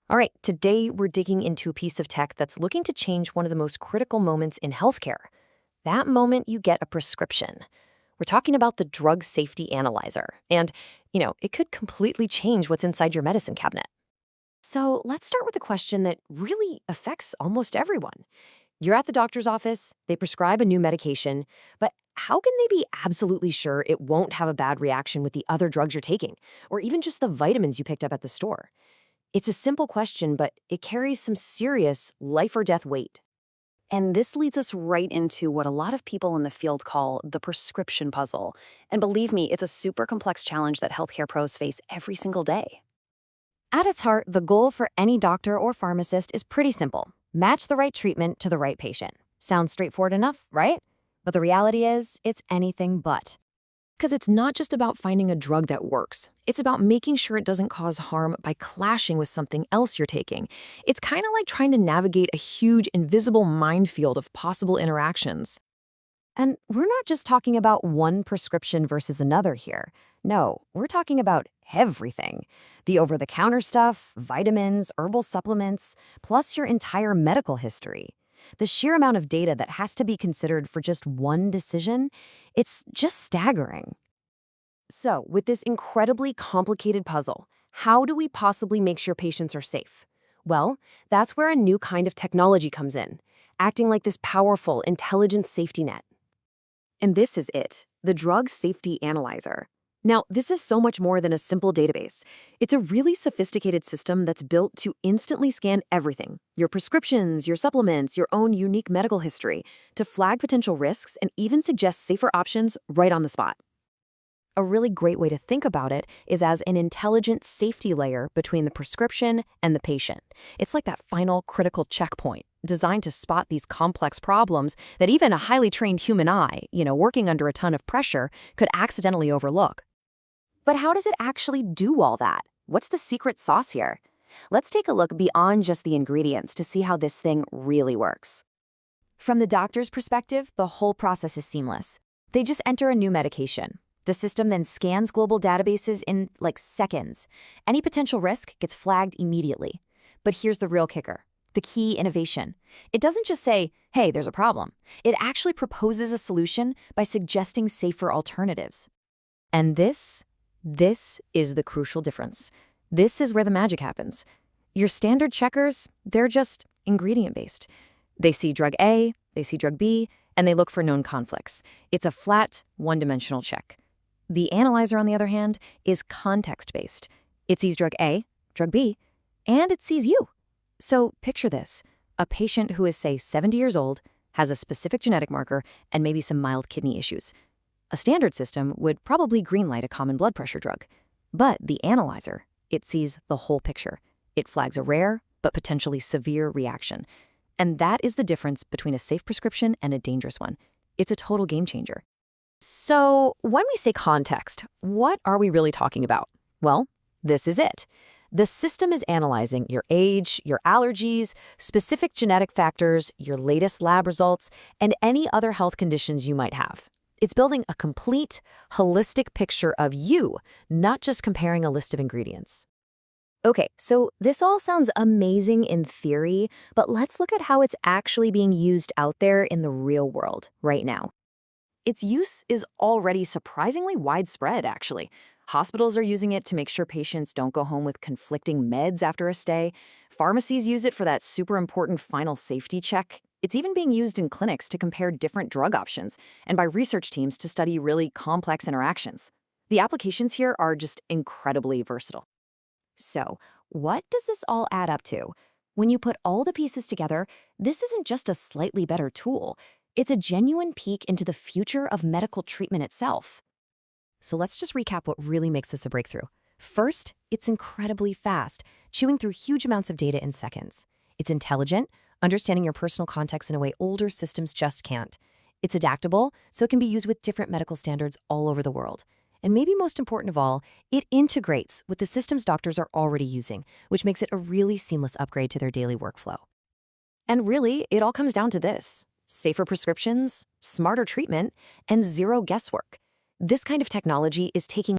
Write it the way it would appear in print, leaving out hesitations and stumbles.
All right, today we're digging into a piece of tech that's looking to change one of the most critical moments in healthcare. That moment you get a prescription. We're talking about the drug safety analyzer. And, it could completely change what's inside your medicine cabinet. So let's start with a question that really affects almost everyone. You're at the doctor's office, they prescribe a new medication, but how can they be absolutely sure it won't have a bad reaction with the other drugs you're taking, or even just the vitamins you picked up at the store? It's a simple question, but it carries some serious life or death weight. And this leads us right into what a lot of people in the field call the prescription puzzle. And believe me, it's a super complex challenge that healthcare pros face every single day. At its heart, the goal for any doctor or pharmacist is pretty simple. Match the right treatment to the right patient. Sounds straightforward enough, right? But the reality is, it's anything but. Because it's not just about finding a drug that works. It's about making sure it doesn't cause harm by clashing with something else you're taking. It's kind of like trying to navigate a huge invisible minefield of possible interactions. And we're not just talking about one prescription versus another here. No, we're talking about everything. The over-the-counter stuff, vitamins, herbal supplements, plus your entire medical history. The sheer amount of data that has to be considered for just one decision, it's just staggering. So, with this incredibly complicated puzzle, how do we possibly make sure patients are safe? Well, that's where a new kind of technology comes in, acting like this powerful, intelligent safety net. And this is it, the drug safety analyzer. Now, this is so much more than a simple database. It's a really sophisticated system that's built to instantly scan everything, your prescriptions, your supplements, your own unique medical history, to flag potential risks and even suggest safer options right on the spot. A really great way to think about it is as an intelligent safety layer between the prescription and the patient. It's like that final critical checkpoint, designed to spot these complex problems that even a highly trained human eye, working under a ton of pressure, could accidentally overlook. But how does it actually do all that? What's the secret sauce here? Let's take a look beyond just the ingredients to see how this thing really works. From the doctor's perspective, the whole process is seamless. They just enter a new medication. The system then scans global databases in seconds. Any potential risk gets flagged immediately. But here's the real kicker, the key innovation. It doesn't just say, hey, there's a problem. It actually proposes a solution by suggesting safer alternatives. And this is the crucial difference. This is where the magic happens. Your standard checkers, they're just ingredient-based. They see drug A, they see drug B, and they look for known conflicts. It's a flat, one-dimensional check. The analyzer, on the other hand, is context-based. It sees drug A, drug B, and it sees you. So picture this. A patient who is, say, 70 years old, has a specific genetic marker, and maybe some mild kidney issues. A standard system would probably greenlight a common blood pressure drug. But the analyzer, it sees the whole picture. It flags a rare, but potentially severe reaction. And that is the difference between a safe prescription and a dangerous one. It's a total game changer. So, when we say context, what are we really talking about? Well, this is it. The system is analyzing your age, your allergies, specific genetic factors, your latest lab results, and any other health conditions you might have. It's building a complete, holistic picture of you, not just comparing a list of ingredients. Okay, so this all sounds amazing in theory, but let's look at how it's actually being used out there in the real world right now. Its use is already surprisingly widespread, actually. Hospitals are using it to make sure patients don't go home with conflicting meds after a stay. Pharmacies use it for that super important final safety check. It's even being used in clinics to compare different drug options, and by research teams to study really complex interactions. The applications here are just incredibly versatile. So, what does this all add up to? When you put all the pieces together, this isn't just a slightly better tool. It's a genuine peek into the future of medical treatment itself. So let's just recap what really makes this a breakthrough. First, it's incredibly fast, chewing through huge amounts of data in seconds. It's intelligent, understanding your personal context in a way older systems just can't. It's adaptable, so it can be used with different medical standards all over the world. And maybe most important of all, it integrates with the systems doctors are already using, which makes it a really seamless upgrade to their daily workflow. And really, it all comes down to this: safer prescriptions, smarter treatment, and zero guesswork. This kind of technology is taking